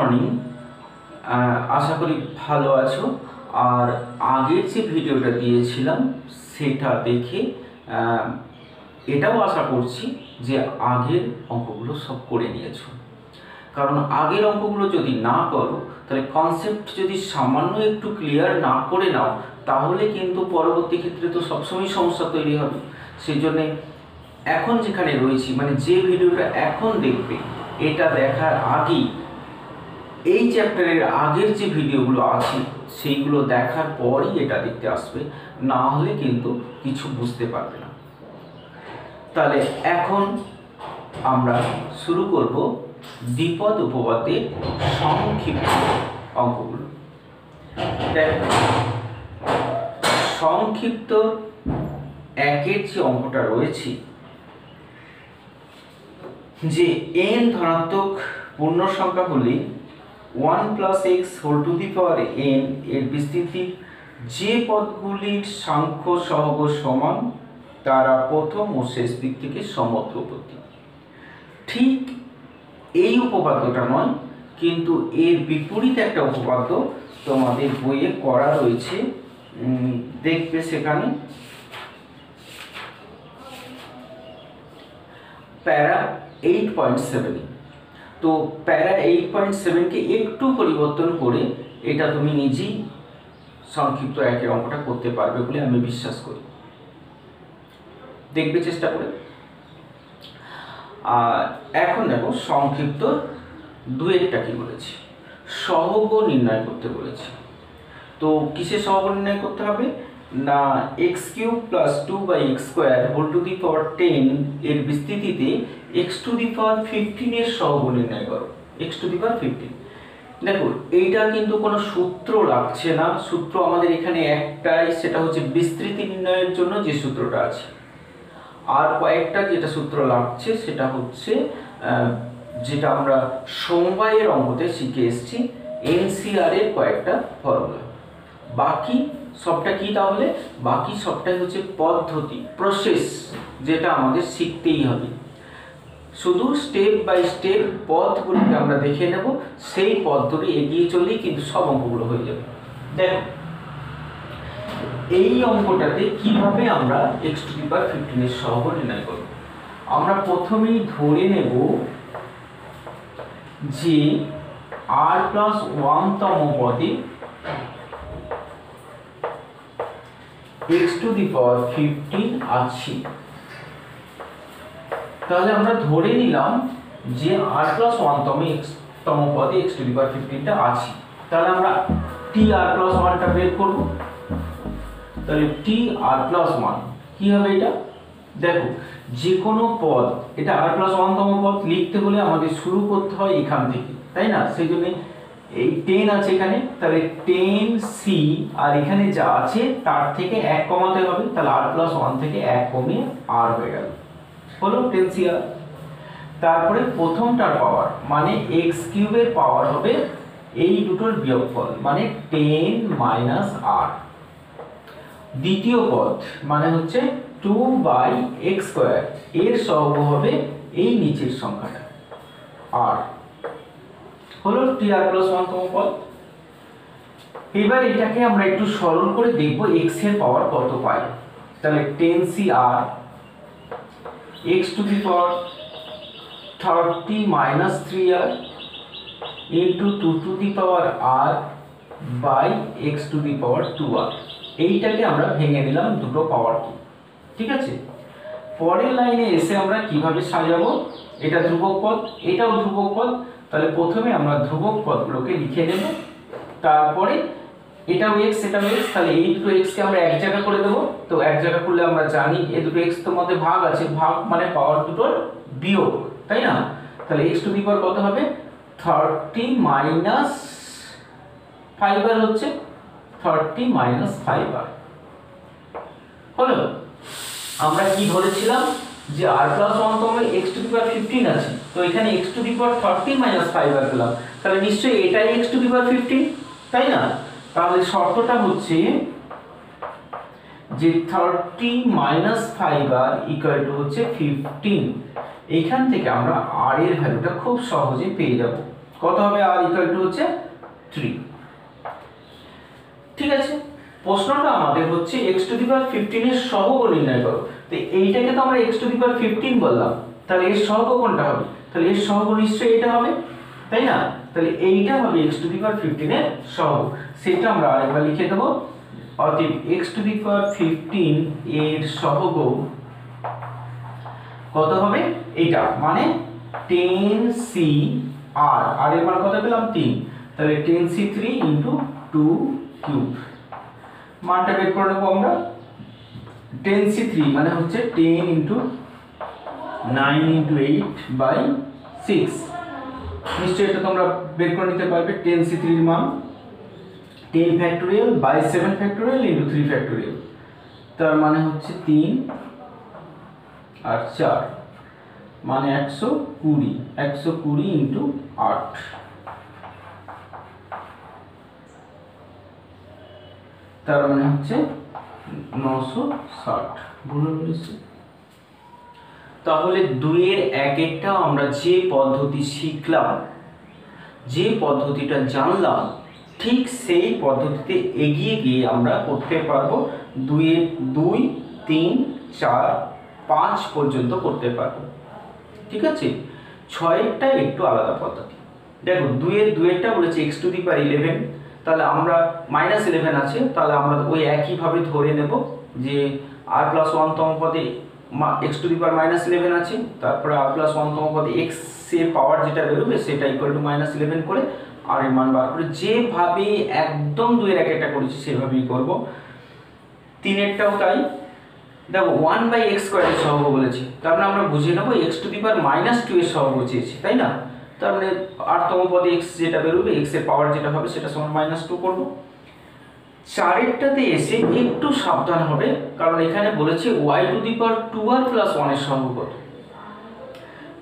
Morning. আশা করি ভালো আছো। আর আগের যে ভিডিওটা দিয়েছিলাম সেটা দেখে এটাও আশা করছি যে আগের অঙ্কগুলো সব করে নিয়েছো। কারণ আগের অঙ্কগুলো যদি না করো তাহলে কনসেপ্ট যদি সামান্য একটু ক্লিয়ার না করে নাও তাহলে কিন্তু পরবর্তী ক্ষেত্রে তো সবসময় সমস্যা তৈরি হবে। সেই জন্যে এখন যেখানে রয়েছি, মানে যে ভিডিওটা এখন দেখবে, এটা দেখার আগেই এই চ্যাপ্টারের আগের যে ভিডিওগুলো আছে সেইগুলো দেখার পরই এটা দেখতে আসবে, না হলে কিন্তু কিছু বুঝতে পারবে না। তাহলে এখন আমরা শুরু করব দ্বিপদ উপপাদ্যের সংক্ষিপ্ত অঙ্কগুলো। দেখো, সংক্ষিপ্ত একের যে অঙ্কটা রয়েছে, যে n ধনাত্মক পূর্ণ সংখ্যা হলে 1 + x whole to the power n এর বিস্তৃতি যে পদগুলির সাংখ্য সহগ সমান তারা প্রথম ও শেষ দিক থেকে সমত্রবর্তী। ঠিক এই উপপাদ্যটা নয়, কিন্তু এর বিপরীত একটা উপপাদ্য তোমাদের বইয়ে করা রয়েছে, দেখবে সেখানে প্যারা 8.7। তো প্যারা 8.7কে একটু পরিবর্তন করে এটা তুমি নিজেই সংক্ষিপ্ত একের অঙ্কটা করতে পারবে বলে আমি বিশ্বাস করি। দেখবে চেষ্টা করে। এখন দেখো, সংক্ষিপ্ত দুয়েরটা কি বলেছে, সহগ নির্ণয় করতে বলেছে। তো কিসের সহগ নির্ণয় করতে হবে না, x³ + 2/x² whole to the power 10 এর বিস্তৃতিতে x⁵15 এর সহগ নির্ণয় করো। x⁵15, দেখো এইটা কিন্তু কোনো সূত্র লাগছে না। সূত্র আমাদের এখানে একটাই, সেটা হচ্ছে বিস্তৃতি নির্ণয়ের জন্য যে সূত্রটা আছে। আর কয়েকটা যেটা সূত্র লাগছে সেটা হচ্ছে যেটা আমরা সমবায়ের অঙ্কতে শিখে এসেছি, NCR এর কয়েকটা ফর্মুলা। বাকি সবটা কি তাহলে? বাকি সবটাই হচ্ছে পদ্ধতি, প্রসেস, যেটা আমাদের শিখতেই হবে। শুধু স্টেপ বাই স্টেপ পথগুলিকে আমরা দেখে নেব, সেই পথ ধরে এগিয়ে চললেই কিন্তু সব অঙ্কগুলো হয়ে যাবে। দেখো, এই অঙ্কটাতে কিভাবে আমরা x⁵15 এর সহগ নির্ণয় করব। আমরা প্রথমেই ধরে নেব যে r+1 তম পদে x⁵15 আছে। তাহলে আমরা ধরে নিলাম যে r+1 তম পদে x⁵15টা আছে। তাহলে আমরা tr+1টা বের করব। তাহলে tr+1 কি হবে এটা? দেখো, যে কোনো পদ, এটা r+1 তম পদ লিখতে হলে আমাদের শুরু করতে হয় এখান থেকে, তাই না? সেই জন্য এই 10 আছে এখানে, তাহলে 10c, আর এখানে যা আছে তার থেকে 1 কমাতে হবে। তাহলে r+1 থেকে 1 কমিয়ে r হয়ে গেল, হলো 10cr। তারপরে প্রথমটার পাওয়ার মানে x³ এর পাওয়ার হবে এই দুটোর বিয়োগফল, মানে 10 - r। দ্বিতীয় পদ মানে হচ্ছে 2/x², এর সহগ হবে এই নিচের সংখ্যাটা r, হলো tr+1 তম পদ। এবার এটাকে আমরা একটু সরল করে দেখব x এর পাওয়ার কত পাই। তাহলে 10cr x⁵30 - 3r into 2r by x⁵2r। এইটাকে আমরা ভেঙে নিলাম দুটো পাওয়ারকে, ঠিক আছে? পরের লাইনে এসে আমরা কিভাবে সাজাবো, এটা ধ্রুবক পদ, এটাও ধ্রুবক পদ। তাহলে প্রথমে আমরা ধ্রুবক পদগুলোকে লিখে নেব, তারপরে এটাও x, এটাও x, তাহলে এই দুটো x কে আমরা এক জায়গা করে দেব। তো এক জায়গা করলে আমরা জানি এই দুটো x এর মধ্যে ভাগ আছে, ভাগ মানে পাওয়ার দুটোর বিয়োগ, তাই না? তাহলে x⁵ কত হবে? 30 - 5r হচ্ছে 30 - 5r, হলো। আমরা কি ধরেছিলাম যে r+1 তম x⁵15 আছে, তো এখানে x⁵30 - 5r পেলাম, তাহলে নিশ্চয়ই এটাই x⁵15, তাই না? তাহলে শর্তটা হচ্ছে যে 30 - 5r = হচ্ছে 15। এখান থেকে আমরা r এর ভ্যালুটা খুব সহজে পেয়ে যাব। কত হবে r ইকুয়াল টু হচ্ছে 3। ঠিক আছে, প্রশ্নটা আমাদের হচ্ছে x টু দি পাওয়ার 15 এর সহগ নির্ণয় করো। তো এইটাকে তো আমরা x টু দি পাওয়ার 15 বললাম, তাহলে এর সহগ কোনটা হবে? তাহলে এর সহগ নিশ্চয়ই এটা হবে, তাই না? তাহলে এইটা হবে x টু দি পাওয়ার 15 এর সহগ। সেটা আমরা আরেকবার লিখে দেব। অতএব x টু দি পাওয়ার 15 এর সহগ কত হবে? এটা মানে 10c r, আর এর মান কত পেলাম? 3। তাহলে 10c3 * 2 কিউব, মানটা বের করে নেব আমরা। 10c3 মানে হচ্ছে 10 * 9 * 8/6। নিশ্চয়ই এটা তোমরা বের করে নিতে পারবে। 10c3 এর মান 10 ফ্যাক্টোরিয়াল বাই 7 ফ্যাক্টোরিয়াল * 3 ফ্যাক্টোরিয়াল, তার মানে হচ্ছে 3 আর 4 মানে 120। 120 * 8, তার মানে হচ্ছে 960। বুঝতে পেরেছি? তাহলে 2 এর 1-এরটা আমরা যে পদ্ধতি শিখলাম, যে পদ্ধতিটা জানলাম, ঠিক সেই পদ্ধতিতে এগিয়ে গিয়ে আমরা করতে পারবো 2 এর 2, 3, 4, 5 পর্যন্ত করতে পারবো। ঠিক আছে, 6-এরটা একটু আলাদা পদ্ধতি। দেখো 2 এর 2-এরটা বলেছে x টু দি পাওয়ার 11, তাহলে আমরা -11 আছে, তাহলে আমরা ওই একই ভাবে ধরে নেব যে r+1 তম পদে x টু দি পাওয়ার -11 আছে, তারপরে r+1 তম পদে x এর পাওয়ার যেটা বেরোবে সেটা ইকুয়াল টু -11 করে আর এর মান বার করে যেভাবে একদম 2 এর 1-একটা করেছি সেভাবেই করব। 3-এরটাও তাই। দেখো 1/x² এর সহগ বলেছি, তার মানে আমরা বুঝে নেব x টু দি পাওয়ার -2 এর সহগ চেয়েছি, তাই না? তার মানে 8 তম পদে x যেটা বেরোবে, x এর পাওয়ার যেটা হবে সেটা সমান -2 করব। 4-এরটাতে এসে একটু সাবধান হবে, কারণ এখানে বলেছে y two the power 2r + 1 এর সহগ কত।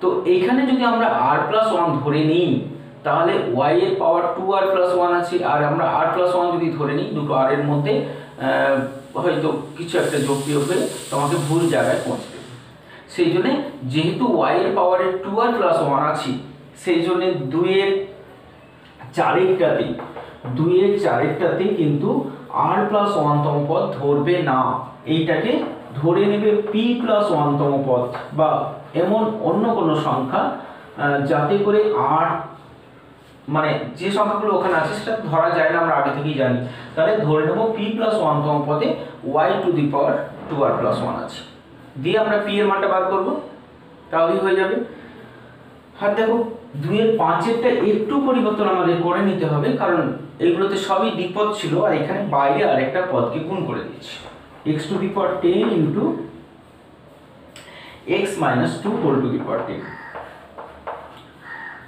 তো এইখানে যদি আমরা r+1 ধরে নিই, তাহলে y এর পাওয়ার 2r + 1 আছে, আর আমরা r+1 যদি ধরে নিই, দুটো r এর মধ্যে হয়তো কিছু একটা যোগ বিয়োগ হয়ে তোমাকে ভুল জায়গায় পৌঁছে দেবে। সেই জন্য যেহেতু y এর পাওয়ারের 2r + 1 আছে, সেই জন্য 2 এর 4-এরটাতে কিন্তু r+1 তম পদ ধরবে না, এইটাকে ধরে নেবে p+1 তম পদ বা এমন অন্য কোনো সংখ্যা, যাতে করে r মানে যে সংখ্যাগুলো ওখানে আছে সেটা ধরা যায় না, আমরা আগে থেকেই জানি। তাহলে ধরে নেব p+1 তম পদে y two the power 2r + 1 আছে, দিয়ে আমরা p এর মানটা বার করব, তাহলেই হয়ে যাবে। আর দেখো 2 এর 5-এরটা একটু পরিবর্তন আমাদের করে নিতে হবে, কারণ এইগুলোতে সবই দ্বিপদ ছিল, আর এখানে বাইরে আরেকটা পদকে গুণ করে দিয়েছি, x to the power 10 * x - 2 whole to the power 10।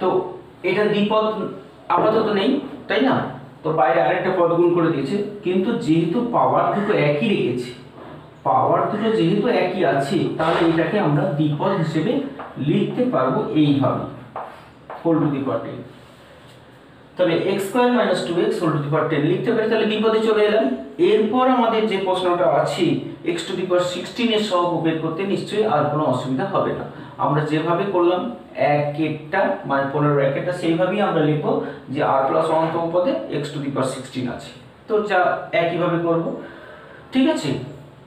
তো এটা দ্বিপদ আপাতত নেই, তাই না? তো বাইরে আরেকটা পদ গুণ করে দিয়েছে, কিন্তু যেহেতু পাওয়ার দুটো একই রেখেছি, আছে, তাহলে এটাকে আমরা দ্বিপদ হিসেবে লিখতে পারবো এইভাবে, হোল টু দি পাওয়ার 10। তাহলে x² - 2x whole to the power 10 লিখতে পারি, তাহলে দ্বিপদে চলে এলাম। এরপর আমাদের যে প্রশ্নটা আছে x টু দি পাওয়ার 16 এর সহগ বের করতে নিশ্চয়ই আর কোনো অসুবিধা হবে না। আমরা যেভাবে করলাম 1-এরটা মানে 15-1-এরটা সেইভাবেই আমরা লিখব যে r+1 তম পদে x টু দি পাওয়ার 16 আছে, তো যা একইভাবে করব। ঠিক আছে,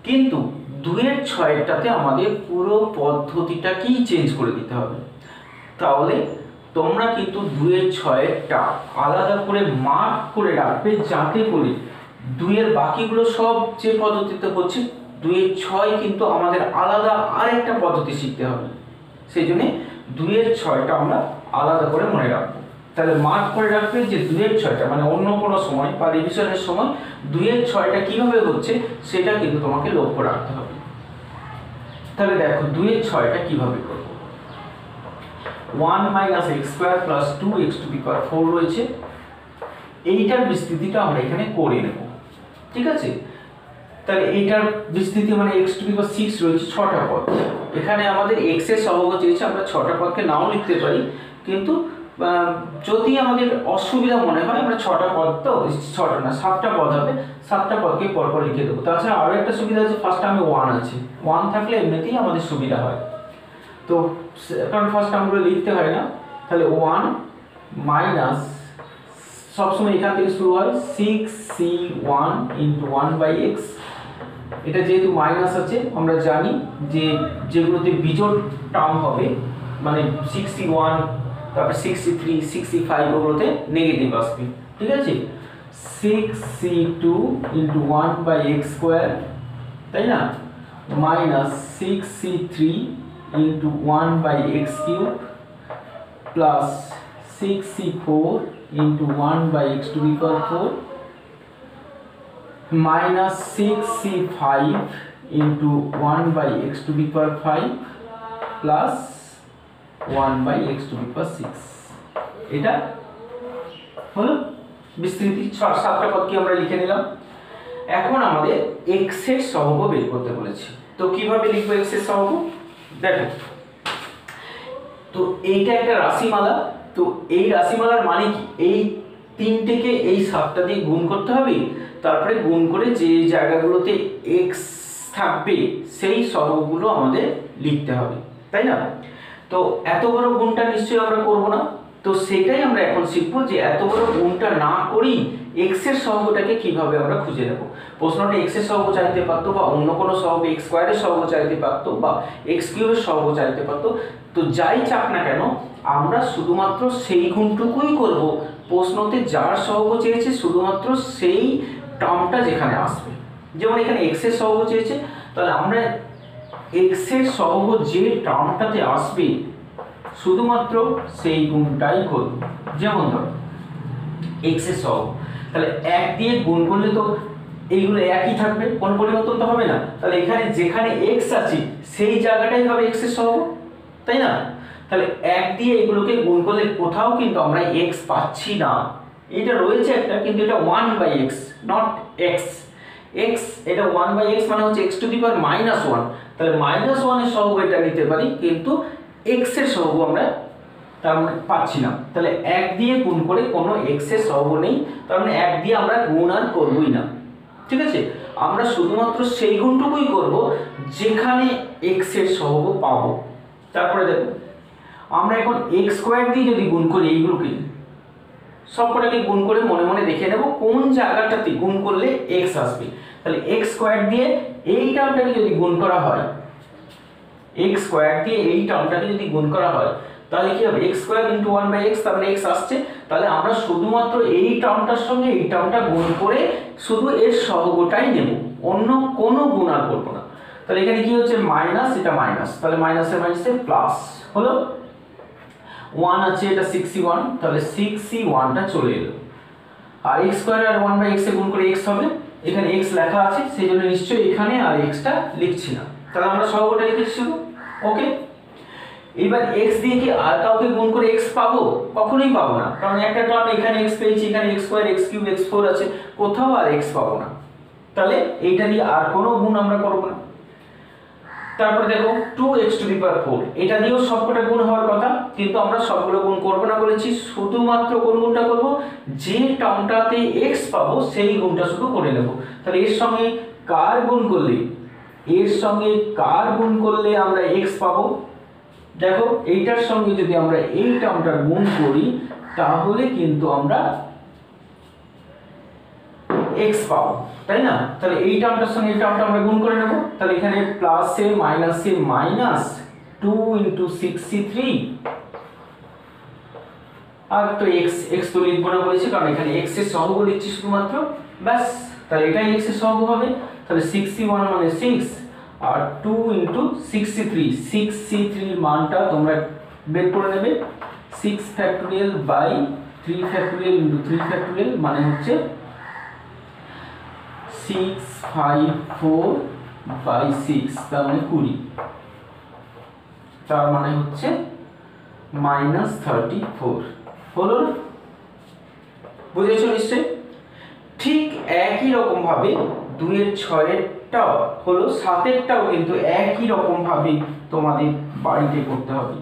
কিন্তু 2 এর 6-এরটাতে আমাদের পুরো পদ্ধতিটাকেই চেঞ্জ করে দিতে হবে। তাহলে তোমরা কিন্তু 2 এর 6-এরটা আলাদা করে মার্ক করে রাখবে, যাতে করে 2 এর বাকিগুলো সব যে পদ্ধতিতে হচ্ছে, 2 এর 6 কিন্তু আমাদের আলাদা আরেকটা পদ্ধতি শিখতে হবে। সেই জন্য 2 এর 6টা আমরা আলাদা করে মনে রাখবো। তাহলে মার্ক করে রাখবে যে 2 এর 6টা মানে অন্য কোনো সময় বা রিভিশনের সময় 2 এর 6টা কিভাবে হচ্ছে সেটা কিন্তু তোমাকে লক্ষ্য রাখতে হবে। তাহলে দেখো 2 এর 6টা কিভাবে করব। 1 - x² + 2x টু দি পাওয়ার 4 রয়েছে, এইটার বিস্তৃতিটা আমরা এখানে করে নেব। ঠিক আছে, তাহলে এইটার বিস্তৃতি মানে x টু দি পাওয়ার 6 রয়েছে, 6টা পদ। এখানে আমাদের x এর সহগ চেয়েছে, আমরা 6টা পদকে নাও লিখতে পারি, কিন্তু যদি আমাদের অসুবিধা মনে হয় আমরা 6টা পদ, তো 6টা না 7টা পদ হবে, 7টা পদকে পরপর লিখে দেবো। তাছাড়া আরও একটা সুবিধা আছে, ফার্স্ট টার্মে 1 আছে, 1 থাকলে এমনিতেই আমাদের সুবিধা হয়। তো কারণ ফার্স্ট টার্মগুলো লিখতে হয় না, তাহলে 1 মাইনাস সবসময় এখান থেকে শুরু হয় 6c1 ইন্টু 1/x। এটা যেহেতু মাইনাস আছে আমরা জানি যে যেগুলোতে বিজোড় টার্ম হবে মানে 6c1 তারপর 6c3 6c5 ওগুলোতে নেগেটিভ আসবে, ঠিক আছে। 6c2 ইন্টু 1/x স্কোয়ার, তাই না, minus 6c3 into 1/x cube plus 6c4 into 1/x to the power 4 minus 6c5 into 1/x to the power 5 plus 1/x to the power 6। এটা হলো বিস্তৃতি। 7টা পদকে আমরা লিখে নিলাম। এখন আমাদের x এর সহগ বের করতে বলেছে, তো কিভাবে লিখবো x এর সহগ? দেখো, তো এইটা একটা রাশিমালা, তো এই রাশিমালার মানে কি, এই 3টেকে এই 7টা দিয়ে গুণ করতে হবে, তারপরে গুণ করে যে জায়গাগুলোতে x থাকবে সেই সহগগুলো আমাদের লিখতে হবে, তাই না। তো এত বড় গুণটা নিশ্চয়ই আমরা করব না, তো সেটাই আমরা এখন শিখবো যে এত বড় গুণটা না করি x এর সহগটাকে কিভাবে আমরা খুঁজে নেব। প্রশ্নটা x এর সহগ চাইতে পারতো বা অন্য কোনো সহগ x স্কয়ারের সহগ চাইতে পারতো বা x কিউবের সহগ চাইতে পারতো, তো যাই চাক না কেন আমরা শুধুমাত্র সেই গুণটুকুই করব প্রশ্নতে যার সহগ চেয়েছে, শুধুমাত্র সেই টার্মটা যেখানে আসবে। যেমন এখানে x এর সহগ চেয়েছে, তাহলে আমরা x এর সহগ যে টার্মটাতে আসবে শুধুমাত্র সেই গুণটাই করব। যেমন ধরো x এর সহগ, তাহলে 1 দিয়ে গুণ করলে তো এইগুলো একই থাকবে, কোনো পরিবর্তন তো হবে না, তাহলে এখানে যেখানে x আছে সেই জায়গাটাই হবে x এর সহগ, তাই না। তাহলে 1 দিয়ে এগুলোকে গুণ করলে কোথাও কিন্তু আমরা x পাচ্ছি না, এটা রয়েছে একটা, কিন্তু এটা 1/x নট x। x এটা 1/x মানে হচ্ছে x টু দি পাওয়ার -1, তাহলে -1 এর সহগ এটা নিতে পারি, কিন্তু x এর সহগ আমরা তার মানে পাচ্ছি না। তাহলে 1 দিয়ে গুণ করে কোনো x এর সহগ নেই, তার মানে 1 দিয়ে আমরা গুণ আর করবই না, ঠিক আছে। আমরা শুধুমাত্র সেই গুণটুকুই করব যেখানে x এর সহগ পাবো। তারপরে দেখো আমরা এখন x স্কয়ার দিয়ে যদি গুণ করি, এইগুলোকে সবকটাকে গুণ করে মনে মনে দেখে নেব কোন জায়গাটাতে গুণ করলে x আসবে। তাহলে x স্কয়ার দিয়ে এই টার্মটাকে যদি গুণ করা হয়, x স্কয়ার দিয়ে এই টার্মটাকে যদি গুণ করা হয় তাহলে কি হবে, x স্কয়ার ইনটু 1/x, তার মানে x আসছে। তাহলে আমরা শুধুমাত্র এই টার্মটার সঙ্গে এই টার্মটা গুণ করে শুধু এর সহগটাই নেব, অন্য কোনো গুণ আর করব না। তাহলে এখানে কি হচ্ছে মাইনাস, এটা মাইনাস, তাহলে মাইনাসের মাইনাসে প্লাস হলো 1 আছে, এটা 6c1, তাহলে 6c1টা চলে এলো। আর x স্কয়ার আর 1/x এ গুণ করে x হবে, এখানে x লেখা আছে সেই জন্য নিশ্চয়ই এখানে আর xটা লিখছি না, তাহলে আমরা সহগটা লিখেছি। ওকে, এবার x দিয়ে কি আর কাউকে গুণ করে x পাবো? কখনোই পাবো না, কারণ একটা টার্ম এখানে x পেয়েছি, এখানে x square x cube x4 আছে, কোথাও আর x পাবো না, তাহলে এইটা দিয়ে আর কোনো গুণ আমরা করব না। তারপরে দেখো 2x টু দি পাওয়ার 4, এটা দিয়েও সবকটা গুণ হওয়ার কথা, কিন্তু আমরা সবগুলো গুণ করব না বলেছি, শুধুমাত্র কোন গুণটা করব, যে টার্মটাতে x পাবো সেই গুণটা শুধু করে নেব। তাহলে এর সঙ্গে কার গুণ করলে, এর সঙ্গে কার গুণ করলে আমরা x পাবো? দেখো এইটার সঙ্গে যদি আমরা এই টার্মটার গুণ করি তাহলে কিন্তু আমরা x পাবো, তাই না। তাহলে এই টার্মটার সঙ্গে এই টার্মটা আমরা গুণ করে নেব, তাহলে এখানে প্লাসে মাইনাসে মাইনাস 2 ইনটু 6c3, আর তো x তো লিখবো না বলেছি কারণ এখানে x এর সহগ লিখছি শুধুমাত্র, ব্যাস। তাহলে এটাই x এর সহগ হবে, তাহলে 6c1 মানে 6 আর 2 ইনটু 6c3, 6c3 এর মানটা তোমরা বের করে নেবে, 6 factorial by 3 factorial into 3 factorial মানে হচ্ছে 654/6, তার মানে 20, তার মানে হচ্ছে -34 হলো। বুঝেছো নিশ্চয়ই? ঠিক একই রকম ভাবে 2 এর 6 এরটাও হলো 7 এরটাও কিন্তু একই রকম ভাবে তোমাদের বাড়িতে করতে হবে,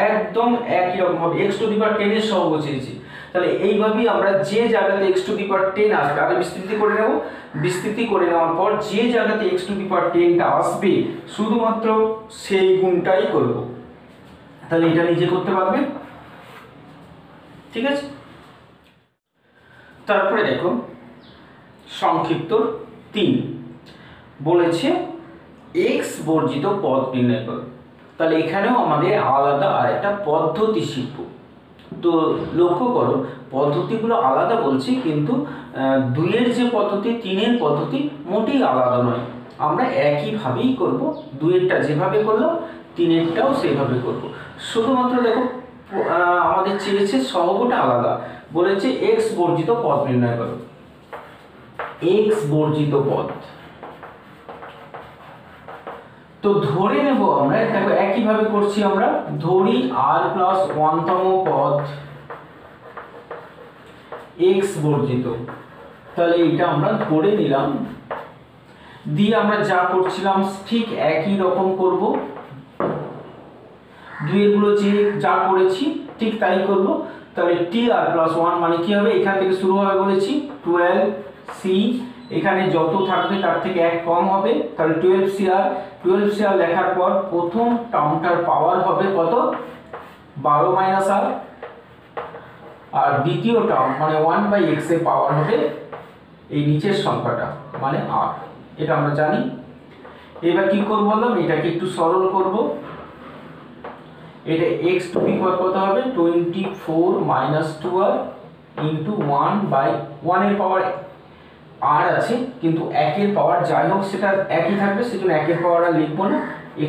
একদম একই রকম ভাবে। x টু দি পাওয়ার 10 এর সহগ চেয়েছি, তাহলে এইভাবেই আমরা যে জায়গাতে x টু দি পাওয়ার 10 আসবে আগে বিস্তৃতি করে নেব, বিস্তৃতি করে নেওয়ার পর যে জায়গাতে x টু দি পাওয়ার 10টা আসবে শুধুমাত্র সেই গুণটাই করব। তাহলে এটা নিজে করতে পারবে, ঠিক আছে। তারপরে দেখো সংক্ষিপ্ত 3 বলেছে x বর্জিত পদ নির্ণয় করো। তাহলে এখানেও আমাদের আলাদা আরেকটা পদ্ধতি শিখব। তো লক্ষ্য করো পদ্ধতিগুলো আলাদা বলছি, কিন্তু 2 এর যে পদ্ধতি 3 এর পদ্ধতি মোটেই আলাদা নয়, আমরা একইভাবেই করব। 2 এরটা যেভাবে করলাম 3 এরটাও সেভাবে করব। শুধুমাত্র দেখো আমাদের চেয়েছে সহগটা আলাদা, বলেছে x বর্জিত পদ নির্ণয় করো। x বর্জিত পদ তো ধরে নেব আমরা, দেখো একইভাবে করছি আমরা, ধরি r+1 তম পদ x বর্জিত। তাহলে এটা আমরা ধরে নিলাম, দিয়ে আমরা যা করছিলাম ঠিক একই রকম করব। 2 এরগুলো যে যা করেছি ঠিক তাই করব। তাহলে tr+1 মানে কি হবে, এখান থেকে শুরু হবে বলেছি 12c, এখানে যত থাকবে তার থেকে 1 কম হবে, তাহলে 12cr লেখার পর প্রথম টার্মটার পাওয়ার হবে কত, 12 - r, আর দ্বিতীয় টার্ম মানে 1/x এর পাওয়ার হবে এই নিচের সংখ্যাটা মানে r, এটা আমরা জানি। এবার কি করব বললাম, এটাকে একটু সরল করব। এটা x টু দি পাওয়ার কত হবে, 24 - 2r ইন্টু 1/1 এর পাওয়ার r আছে, কিন্তু 1 এর পাওয়ার যাই হোক সেটা একই থাকবে, সেজন্য 1 এর পাওয়ার আর লিখব না,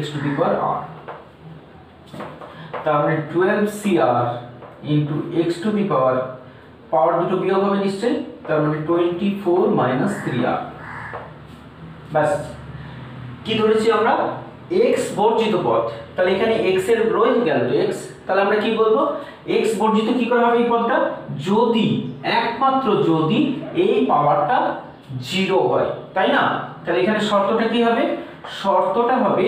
x to the power r। তাহলে 12cr into x to the power, power দুটো বিয়োগ হবে নিশ্চয়ই, তার মানে 24 - 3r। বাস, কি ধরেছি আমরা, x বর্জিত পদ। তাহলে এখানে x এর রয়ে গেল তো x, তাহলে আমরা কি বলবো, x বর্জিত কি করে হবে এই পদটা, যদি একমাত্র যদি এই পাওয়ারটা 0 হয়, তাই না। তাহলে এখানে শর্তটা কি হবে, শর্তটা হবে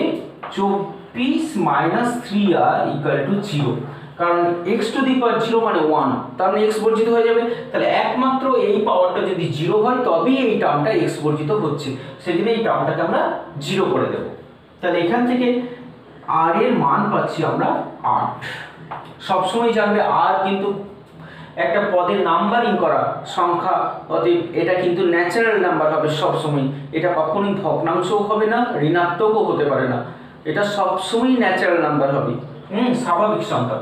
24 - 3r = 0, কারণ x টু দি পাওয়ার 0 মানে 1, তার মানে x বর্জিত হয়ে যাবে। তাহলে একমাত্র এই পাওয়ারটা যদি 0 হয় তবেই এই টার্মটা x বর্জিত হচ্ছে, সেজন্য এই টার্মটাকে আমরা 0 করে দেব। তাহলে এখান থেকে r এর মান পাচ্ছি আমরা 8। সবসময় জানবে r কিন্তু একটা পদের নাম্বারিং করা সংখ্যা, অতএব এটা কিন্তু ন্যাচারাল নাম্বার হবে সবসময়, এটা কখনোই ভগ্নাংশও হবে না, ঋণাত্মকও হতে পারে না, এটা সবসময় ন্যাচারাল নাম্বার হবে, স্বাভাবিক সংখ্যা।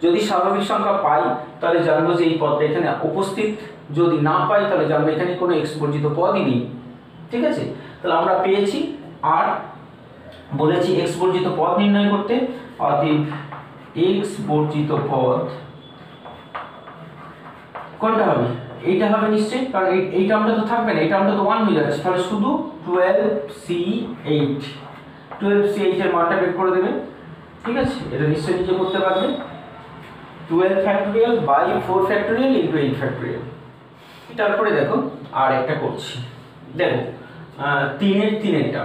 যদি স্বাভাবিক সংখ্যা পাই তাহলে জানবো যে এই পদটা এখানে উপস্থিত, যদি না পাই তাহলে জানবো এখানে কোনো x বর্জিত পদই নেই। ঠিক আছে, তাহলে আমরা পেয়েছি আর বলেছি x বর্জিত পদ নির্ণয় করতে, অতএব x বর্জিত পদ কোনটা হবে, এইটা হবে নিশ্চয়ই, কারণ এই টার্মটা তো থাকবে না, এই টার্মটা তো 1 হয়ে যাচ্ছে, তাহলে শুধু 12c8, 12c8 এর মানটা বের করে দেবে। ঠিক আছে, এটা নিশ্চয়ই নিজে করতে পারবে, 12 factorial by 4 factorial into 8 factorial. তারপরে দেখো আর একটা করছি, দেখো 3-এরটা,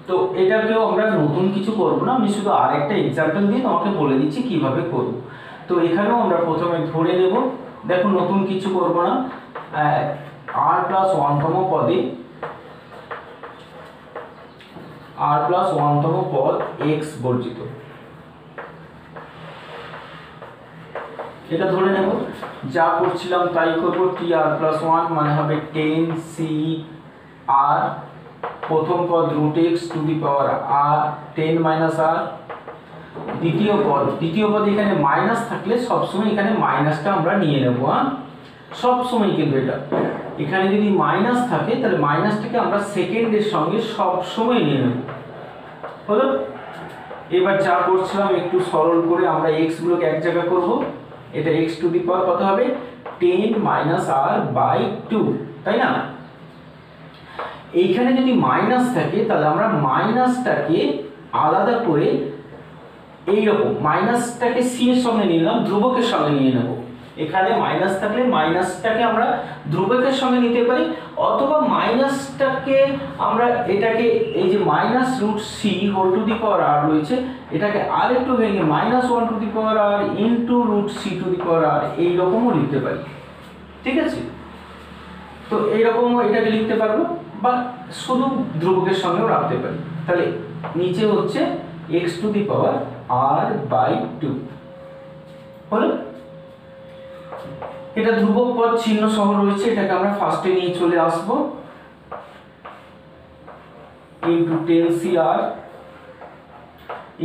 তো এটাকেও আমরা নতুন কিছু করব না, আমি শুধু আরেকটা এক্সাম্পল দিয়ে তোমাকে বলে দিচ্ছি কিভাবে করব। তো এখানেও আমরা প্রথমে ধরে নেব, দেখো নতুন কিছু করব না, r+1 তম পদে r+1 তম পদ x বর্জিত, এটা ধরে নেব, যা করছিলাম তাই করব। tr+1 মানে হবে 10cr, প্রথম পদ √x to the power r 10 - r, দ্বিতীয় পদ এখানে মাইনাস থাকলে সবসময় এখানে মাইনাসটা আমরা নিয়ে নেব, সবসময়, কিন্তু এটা এখানে যদি মাইনাস থাকে তাহলে মাইনাসটাকে আমরা সেকেন্ডের সঙ্গে সবসময় নিয়ে নেব, হলো। এবার যা করছিলাম একটু সরল করে আমরা x গুলোকে এক জায়গা করব, এটা x টু দি পাওয়ার কত হবে 10 - r/2, তাই না। এইখানে যদি মাইনাস থাকে তাহলে আমরা মাইনাসটাকে আলাদা করে এইরকম মাইনাসটাকে c এর সঙ্গে নিলাম, ধ্রুবকের সঙ্গে নিয়ে নেব। এখানে মাইনাস থাকলে মাইনাসটাকে আমরা ধ্রুবকের সঙ্গে নিতে পারি, অথবা মাইনাসটাকে আমরা এটাকে এই যে -√c whole to the power r রয়েছে, এটাকে আর একটু ভেঙে -1 to the power r into √c to the power r এইরকমও লিখতে পারি। ঠিক আছে, তো এইরকমও এটাকে লিখতে পারবো, বা শুধু ধ্রুবকের সঙ্গেও রাখতে পারি। তাহলে নিচে হচ্ছে x to the power r/2 হলো। এটা ধ্রুবক পদ চিহ্ন সহ রয়েছে, এটাকে আমরা ফার্স্টে নিয়ে চলে আসব into 10cr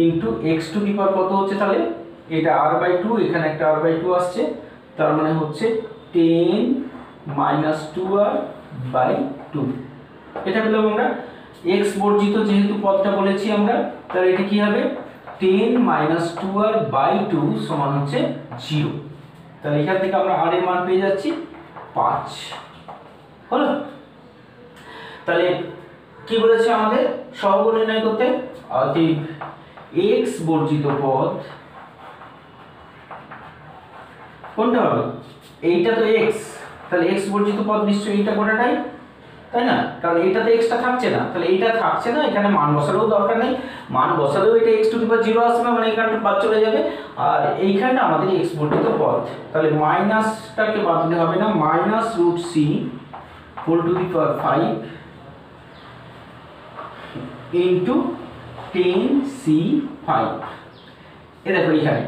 into x to the power কত হচ্ছে তাহলে এটা r/2, এখানে একটা r/2 আসছে, তার মানে হচ্ছে 10 - 2r/2। এটা পেলাম আমরা। x বর্জিত যেহেতু পদটা বলেছি আমরা, তাহলে এটা কি হবে 10 - 2r/2 সমান হচ্ছে 0। তাহলে এখান থেকে আমরা r এর মান পেয়ে যাচ্ছি 5। হলো? তাহলে কি বলেছে আমাদের সহগ নির্ণয় করতে? অতএব x বর্জিত পদ কোনটা হবে? এইটা তো x, তাহলে x বর্জিত পদ নিশ্চয়ই এইটা গোটাটাই, তাই না? কারণ এইটাতে xটা থাকছে না, তাহলে এইটা থাকছে না, এখানে মান বসালেও দরকার নেই, মান বসালেও এটা x টু দি পাওয়ার 0 আসবে, মানে এখানটা বাদ চলে যাবে, আর এইখানটা আমাদের x বর্জিত পদ। তাহলে মাইনাসটাকে বাদ দিতে হবে না, -√c whole to the power 5 into 10c5। এ দেখো এখানে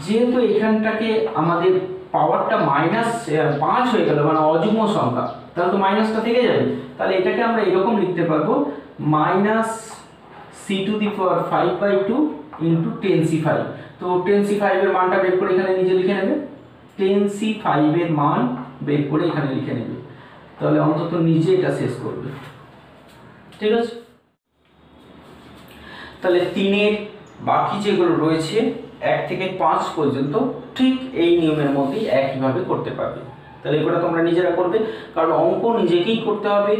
যেহেতু এখানটাকে আমাদের পাওয়ারটা -5 হয়ে গেল, মানে অযুগ্ম সংখ্যা, তাহলে তো মাইনাসটা থেকে যাবে। তাহলে এটাকে আমরা এরকম লিখতে পারবো -c⁵/2 ইনটু 10c5। তো 10c5 এর মানটা বের করে এখানে নিজে লিখে নেবে, 10c5 এর মান বের করে এখানে লিখে নেবে, তাহলে অন্তত নিজে এটা শেষ করবে। ঠিক আছে? তাহলে 3 এর বাকি যেগুলো রয়েছে 1 থেকে 5 পর্যন্ত ঠিক এই নিয়মের মধ্যেই একইভাবে করতে পারবে। তাহলে এগুলো তোমরা নিজেরা করবে, কারণ অঙ্ক নিজেকেই করতে হবে।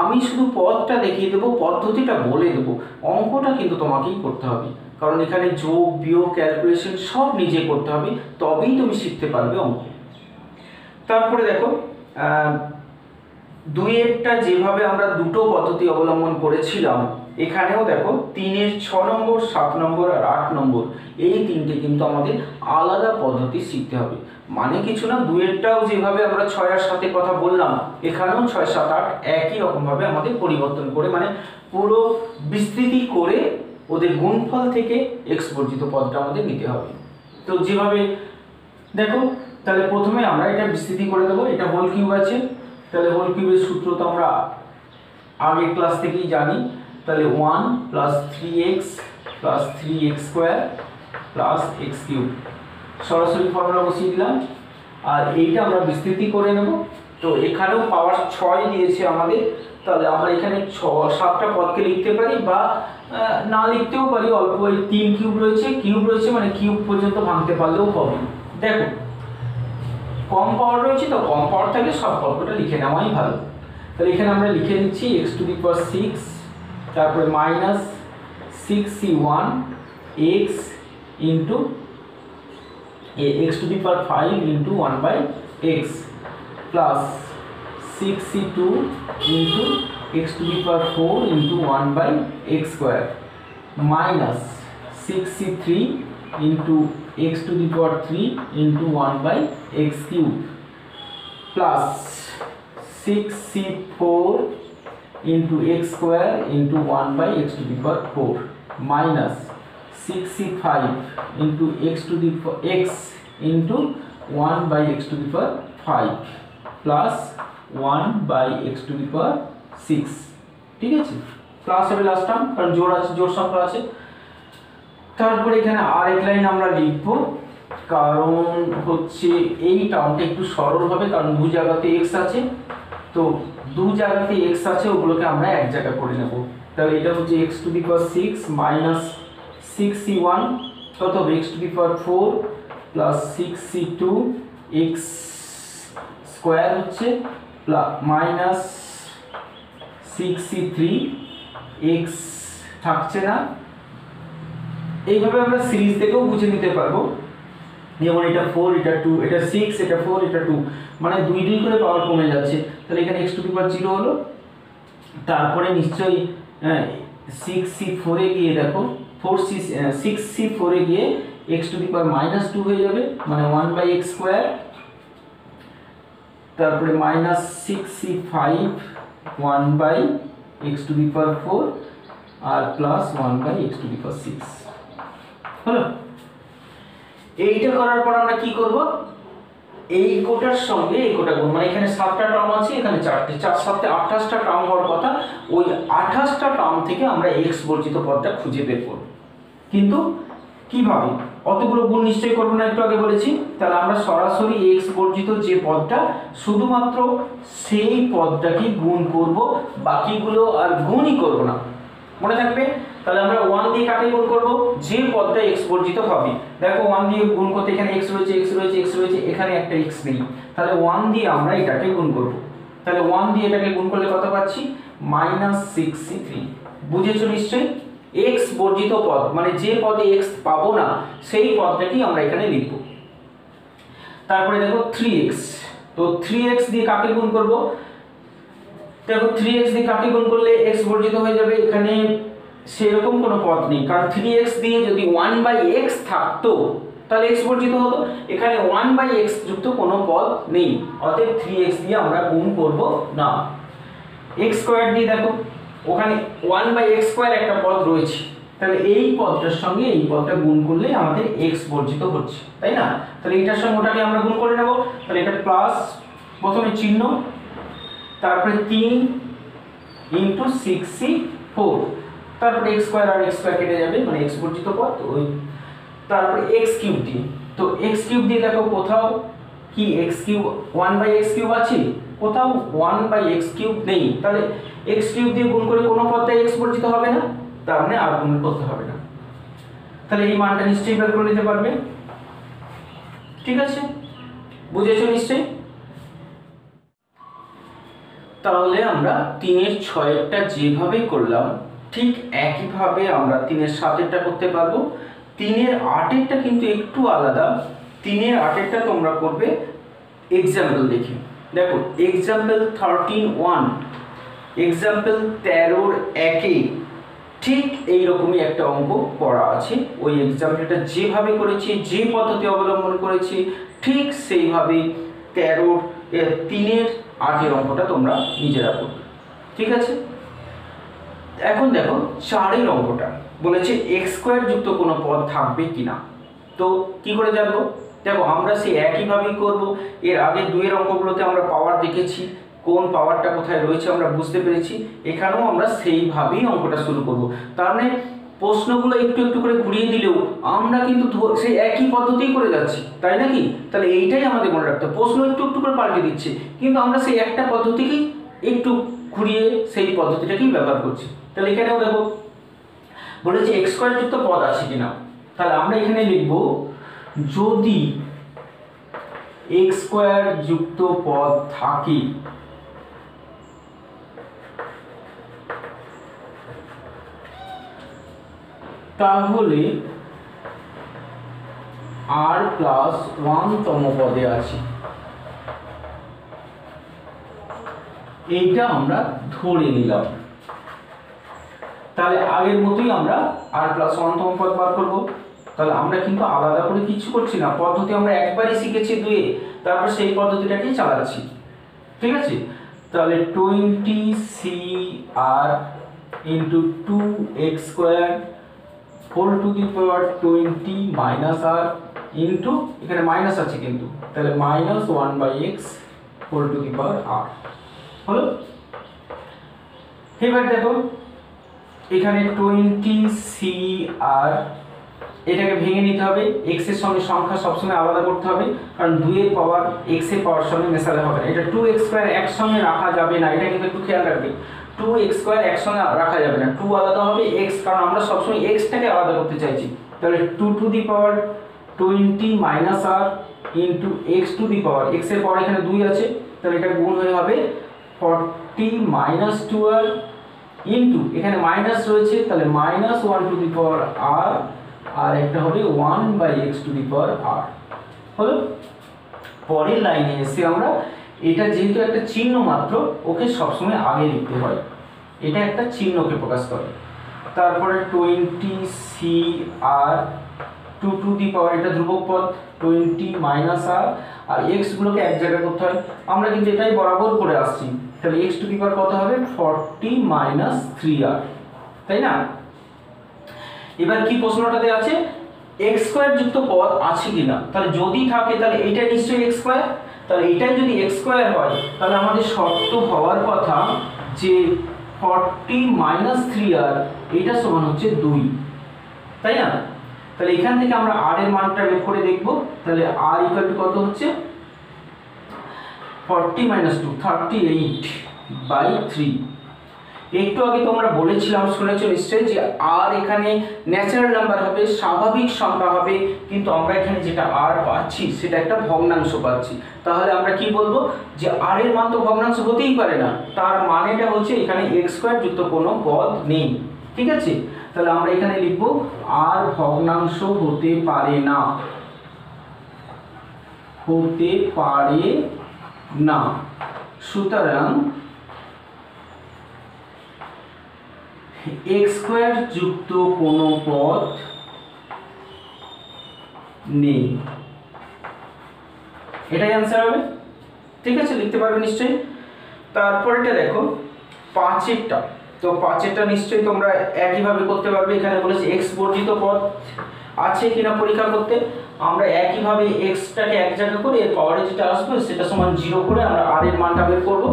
আমি শুধু পদটা দেখিয়ে দেবো, পদ্ধতিটা বলে দেবো, অঙ্কটা কিন্তু তোমাকেই করতে হবে, কারণ এখানে যোগ বিয়োগ ক্যালকুলেশন সব নিজে করতে হবে, তবেই তুমি শিখতে পারবে অঙ্ক। তারপরে দেখো 2-এরটা যেভাবে আমরা দুটো পদ্ধতি অবলম্বন করেছিলাম, এখানেও দেখো 3-এর 6 নম্বর, 7 নম্বর আর 8 নম্বর এই তিনটে কিন্তু আমাদের আলাদা পদ্ধতি শিখতে হবে। মানে কিছু না, 2-এরটাও যেভাবে আমরা 6 আর 7-এর কথা বললাম, এখানেও 6, 7, 8 একই রকমভাবে আমাদের পরিবর্তন করে, মানে পুরো বিস্তৃতি করে ওদের গুণফল থেকে x বর্জিত পদটা আমাদের নিতে হবে। তো যেভাবে দেখো, তাহলে প্রথমে আমরা এটা বিস্তৃতি করে দেবো। এটা হোল কিউব আছে, তাহলে হোল কিউবের সূত্র তো আমরা আগের ক্লাস থেকেই জানি। তাহলে 1 + 3x + 3x² + x³ সরাসরি ফর্মুলা বসিয়ে দিলাম, আর এইটা আমরা বিস্তৃতি করে নেব। তো এখানেও পাওয়ার 6 দিয়েছে আমাদের, তাহলে আমরা এখানে 7টা পদকে লিখতে পারি, বা না লিখতেও পারি, অল্প এই 3 কিউব রয়েছে, মানে কিউব পর্যন্ত ভাঙতে পারলেও হবে। দেখো কম পাওয়ার রয়েছে, তো কম পাওয়ার থাকলে সব পদটা লিখে নেওয়াই ভালো। তাহলে এখানে আমরা লিখে নিচ্ছি x⁶, তারপরে -6c1 x into x⁵ into 1/x plus 6c2 into x⁴ into 1/x² minus 6c3 into x⁵ into 1/x³ plus 6c4 into x² into 1/x⁴ minus 6c5 into x into 1/x⁵ plus 1/x⁶। ঠিক আছে? Plus হবে last term, কারণ জোড় আছে, জোড় সংখ্যা আছে। তারপরে এখানে আরেক লাইন আমরা লিখব, কারণ হচ্ছে এই টার্মটা একটু সরল হবে, কারণ দু জায়গাতে x আছে, তো দু জায়গাতে x আছে, ওগুলোকে আমরা এক জায়গা করে নেব। তাহলে এটা হচ্ছে x⁶ মাইনাস 6c1 কত হবে x⁴ প্লাস 6c2 x² হচ্ছে মাইনাস 6c3 x থাকছে না। এইভাবে আমরা সিরিজ থেকেও বুঝে নিতে পারবো, যেমন এটা 4, এটা 2, এটা 6, এটা 4, এটা 2, মানে 2 2 করে পাওয়ার কমে যাচ্ছে। তাহলে এখানে x⁴ হলো, তারপরে নিশ্চয়ই 6c4 এ গিয়ে দেখো 6c4 এ গিয়ে x⁻² হয়ে যাবে, মানে 1/x², তারপরে মাইনাস 6c5 1/x⁴ আর প্লাস 1/x⁶ হলো। এইটা করার পর আমরা কি করব, এই কোটার সঙ্গে এই কোটা গুণ, মানে এখানে 7টা টার্ম আছে, এখানে 4টে, 4 7 28টা টার্ম হওয়ার কথা। ওই 28টা টার্ম থেকে আমরা x বর্জিত পদটা খুঁজে বের করব। কিন্তু কিভাবে? অতগুলো গুণ নিশ্চয়ই করব না, একটু আগে বলেছি। তাহলে আমরা সরাসরি x বর্জিত যে পদটা, শুধুমাত্র সেই পদটাকে গুণ করব, বাকিগুলো আর গুণই করব না, মনে থাকবে। তাহলে আমরা 1 দিয়ে কাকে গুণ করব? যে পদটা x বর্জিত হবে। দেখো 1 দিয়ে গুণ করতে এখানে x রয়েছে, x রয়েছে, x রয়েছে, এখানে একটা x নেই, তাহলে 1 দিয়ে আমরা এটাকে গুণ করব। তাহলে 1 দিয়ে এটাকে গুণ করলে কত পাচ্ছি? -63। বুঝেছো নিশ্চয়ই? x বর্জিত পদ মানে যে পদে x পাবো না সেই পদটাকেই আমরা এখানে লিখব। তারপরে দেখো 3x, তো 3x দিয়ে কাকে গুণ করব? দেখো 3x দিয়ে কাকে গুণ করলে x বর্জিত হয়ে যাবে? এখানে সেরকম কোনো পদ নেই, কারণ 3x দিয়ে যদি 1/x থাকতো তাহলে x বর্জিত হতো। এখানে 1/x যুক্ত কোনো পদ নেই, অতএব 3x দিয়ে আমরা গুণ করব না। x স্কয়ার দিয়ে দেখো ওখানে 1/x² একটা পদ রয়েছে, তাহলে এই পদটার সঙ্গে এই পদটা গুণ করলে আমাদের x বর্জিত হচ্ছে, তাই না? তাহলে এটার সঙ্গে ওটাকে আমরা গুণ করে নেব। তাহলে এটা প্লাস, প্রথমে চিহ্ন, তারপরে 3 * 64, তারপরে x² আর x² কেটে যাবে, মানে x বর্জিত পদ ওই। তারপরে x³ দিয়ে, তো x³ দিয়ে দেখো কোথাও কি x³ 1/x³ আছে? কোথাও 1/x³ নেই, তাহলে x³ দিয়ে গুণ করে কোনো পদটাই x বর্জিত হবে না, তার মানে আর গুণ করতে হবে না। তাহলে এই মানটা নিশ্চয়ই বের করে নিতে পারবে। ঠিক আছে, বুঝেছো নিশ্চয়ই? তাহলে আমরা 3-এর 6-এরটা যেভাবে করলাম ঠিক একইভাবে আমরা 3-এর 7-এরটা করতে পারবো। 3-এর 8-এরটা কিন্তু একটু আলাদা। 3-এর 8-এরটা তোমরা করবে এক্সাম্পল দেখে। দেখো এক্সাম্পল 13(1), এক্সাম্পল 13(1)-এ ঠিক এইরকমই একটা অঙ্ক করা আছে। ওই এক্সাম্পলটা যেভাবে করেছি, যে পদ্ধতি অবলম্বন করেছি, ঠিক সেইভাবে 3-এর 8-এর অঙ্কটা তোমরা নিজেরা করবে। ঠিক আছে, এখন দেখো 4-এর অঙ্কটা বলেছে x² যুক্ত কোনো পদ থাকবে কিনা। তো কি করে জানবো? দেখো আমরা সেই একইভাবেই করব। এর আগে 2-এর অঙ্কগুলোতে আমরা পাওয়ার দেখেছি, কোন পাওয়ারটা কোথায় রয়েছে আমরা বুঝতে পেরেছি। এখানেও আমরা সেইভাবেই অঙ্কটা শুরু করব। তার মানে প্রশ্নগুলো একটু একটু করে ঘুরিয়ে দিলেও আমরা কিন্তু সেই একই পদ্ধতিই করে যাচ্ছি, তাই নাকি? তাহলে এইটাই আমাদের মনে রাখতে হবে, প্রশ্ন একটু একটু করে পাল্টে দিচ্ছে, কিন্তু আমরা সেই একটা পদ্ধতিকেই একটু ঘুরিয়ে সেই পদ্ধতিটাকেই ব্যবহার করছি। তাহলে এখানেও দেখো বলেছে x² যুক্ত পদ আছে কিনা। তাহলে আমরা এখানে লিখব যদি x² যুক্ত পদ থাকে তাহলে r+1তম পদে আছে, এইটা আমরা ধরে নিলাম। তাহলে আগের মতোই আমরা r+1তম পদ বার করব। তাহলে আমরা কিন্তু আলাদা করে কিছু করছি না, পদ্ধতি আমরা একবারই শিখেছি 2-এ, তারপর সেই পদ্ধতিটাকেই চালাচ্ছি। ঠিক আছে, তাহলে 20cr × 2x² whole to the power 20 - r into, এখানে মাইনাস আছে কিন্তু, তাহলে -1/x whole to the power r হলো। এবার দেখো এখানে 20cr, এটাকে ভেঙে নিতে হবে। x এর সঙ্গে সংখ্যা সবসময় আলাদা করতে হবে, কারণ 2-এর পাওয়ার x এর পাওয়ার সঙ্গে মেশালে হবে না। এটা 2x² একসঙ্গে রাখা যাবে না, এটা কিন্তু একটু খেয়াল রাখবে। 2x² একসঙ্গে রাখা যাবে না, 2 আলাদা হবে, x, কারণ আমরা সবসময় x-টাকে আলাদা করতে চাইছি। তাহলে 2 two the power 20 - r into x to the power, x এর পাওয়ার এখানে 2 আছে, তাহলে এটা গুণ হয়ে হবে 40 - 2r ইন্টু, এখানে মাইনাস রয়েছে, তাহলে -1 টু দি পাওয়ার r, আর একটা হবে 1/x two the power r হলো। পরের লাইনে এসে আমরা এটা যেহেতু একটা চিহ্ন মাত্র, ওকে সবসময় আগে লিখতে হয়, এটা একটা চিহ্নকে প্রকাশ করে। তারপরে 20cr 2 টু দি পাওয়ার, এটা ধ্রুবক পদ, 20 - r, আর x গুলোকে এক জায়গায় করতে হয়, আমরা কিন্তু এটাই বরাবর করে আসছি। তাহলে x টু দি পাওয়ার কত হবে? 40 - 3r, তাই না? এবার কি প্রশ্নটাতে আছে? এক্স স্কোয়ার যুক্ত পদ আছে কিনা, তাহলে যদি থাকে তাহলে এইটা নিশ্চয়ই এক্স স্কোয়ার, তাহলে এটাই যদি এক্স স্কোয়ার হয় তাহলে আমাদের শর্ত হওয়ার কথা যে 40 মাইনাস 3r এটা সমান হচ্ছে 2, তাই না? তাহলে এখান থেকে আমরা r এর মানটা বের করে দেখব। তাহলে r ইকুয়াল টু কত হচ্ছে 40 মাইনাস 2 38/3। একটু আগে তোমরা বলেছিলাম, শুনেছো নিশ্চয়ই, যে r এখানে ন্যাচারাল নাম্বার হবে, স্বাভাবিক সংখ্যা হবে, কিন্তু আমরা এখানে যেটা r পাচ্ছি সেটা একটা ভগ্নাংশ পাচ্ছি। তাহলে আমরা কি বলবো যে r এর মান তো ভগ্নাংশ হতেই পারে না, তার মানেটা হচ্ছে এখানে x স্কয়ার যুক্ত কোনো পদ নেই। ঠিক আছে, তাহলে আমরা এখানে লিখব r ভগ্নাংশ হতে পারে না, হতে পারে না। সুতরাং x স্কয়ার যুক্ত কোনো পদ নেই, এটাই অ্যান্সার হবে। ঠিক আছে, লিখতে পারবে নিশ্চয়ই। তারপরেটা দেখো 5এরটা, তো 5এরটা নিশ্চয়ই তোমরা একইভাবে করতে পারবে। এখানে বলেছে x বর্জিত পদ আছে কিনা পরীক্ষা করতে, আমরা একইভাবে x টাকে এক জায়গা করে এর পাওয়ারে যেটা আসবে সেটা সমান 0 করে আমরা r এর মানটা বের করব।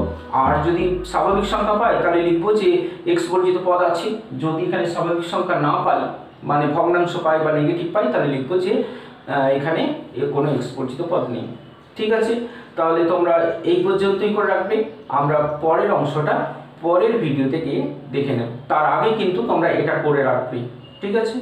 আর যদি স্বাভাবিক সংখ্যা পাই তাহলে লিখব যে x বর্জিত পদ আছে। যদি এখানে স্বাভাবিক সংখ্যা না পাই, মানে ভগ্নাংশ পাই বা নেগেটিভ পাই, তাহলে লিখব যে এখানে কোনো x বর্জিত পদ নেই। ঠিক আছে, তাহলে তোমরা এই পর্যন্তই করে রাখবে। আমরা পরের অংশটা পরের ভিডিওতে গিয়ে দেখে নেব, তার আগে কিন্তু তোমরা এটা করে রাখবে। ঠিক আছে।